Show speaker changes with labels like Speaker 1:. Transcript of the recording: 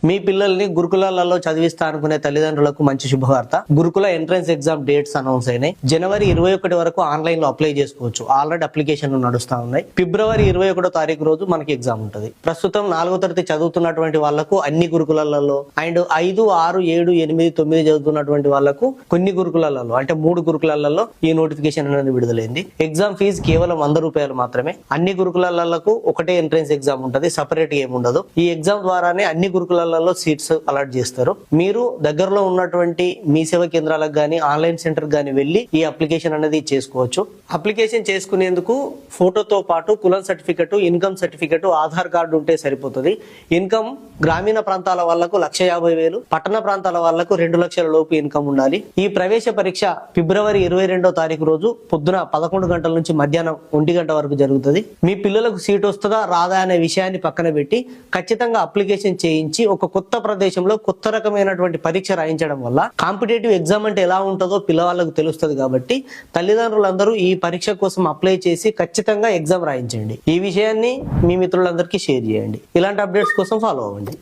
Speaker 1: మీ పిల్లల్ని గురుకులాలలో చదివిస్తా అనుకునే తల్లిదండ్రులకు మంచి శుభవార్త. గురుకుల ఎంట్రన్స్ ఎగ్జామ్ డేట్స్ అనౌన్స్ అయినాయి. జనవరి 21 వరకు ఆన్లైన్ లో అప్లై చేసుకోవచ్చు. ఆల్రెడీ అప్లికేషన్లు నడుస్తా ఉన్నాయి. ఫిబ్రవరి 21 తారీఖు రోజు మనకి ఎగ్జామ్ ఉంటుంది. ప్రస్తుతం 4వ తరగతి చదువుతున్నటువంటి వాళ్లకు అన్ని గురుకులాలలో అండ్ 5, 6, 7, 8, 9 చదువుతున్నటువంటి వాళ్లకు కొన్ని గురుకులాలలో అంటే 3 గురుకులాలలో ఈ నోటిఫికేషన్ అనేది విడుదలైంది. ఎగ్జామ్ ఫీజు కేవలం 100 రూపాయలు మాత్రమే. అన్ని గురుకులాలకు ఒకటే ఎంట్రన్స్ ఎగ్జామ్ ఉంటుంది, సపరేట్ ఏమి ఉండదు. ఈ ఎగ్జామ్ ద్వారానే అన్ని గురుకులాలలో సీట్స్ అలాట్ చేస్తారు. మీరు దగ్గరలో ఉన్నటువంటి మీ సేవా కేంద్రాలకు గానీ ఆన్లైన్ సెంటర్ గానీ వెళ్ళి ఈ అప్లికేషన్ అనేది చేసుకోవచ్చు. అప్లికేషన్ చేసుకునేందుకు ఫోటోతో పాటు కులం certificate, income certificate, Aadhaar card ఉంటే సరిపోతుంది. ఇన్కమ్ గ్రామీణ ప్రాంతాల వాళ్లకు 1,50,000, పట్టణ ప్రాంతాల వాళ్లకు 2 లక్షల లోపు ఇన్కమ్ ఉండాలి. ఈ ప్రవేశ పరీక్ష ఫిబ్రవరి 22 తారీఖు రోజు పొద్దున 11 గంటల నుంచి మధ్యాహ్నం 1 గంట వరకు జరుగుతుంది. మీ పిల్లలకు సీట్ వస్తుందా రాదా అనే విషయాన్ని పక్కన పెట్టి ఖచ్చితంగా అప్లికేషన్ చేయించి ఒక కొత్త ప్రదేశంలో కొత్త రకమైనటువంటి పరీక్ష రాయించడం వల్ల కాంపిటేటివ్ ఎగ్జామ్ అంటే ఎలా ఉంటుందో పిల్లవాళ్ళకు తెలుస్తుంది. కాబట్టి తల్లిదండ్రులందరూ ఈ పరీక్ష కోసం అప్లై చేసి ఖచ్చితంగా ఎగ్జామ్ రాయించండి. ఈ విషయాన్ని మీ మిత్రులందరికీ షేర్ చేయండి. ఇలాంటి అప్డేట్స్ కోసం ఫాలో అవ్వండి.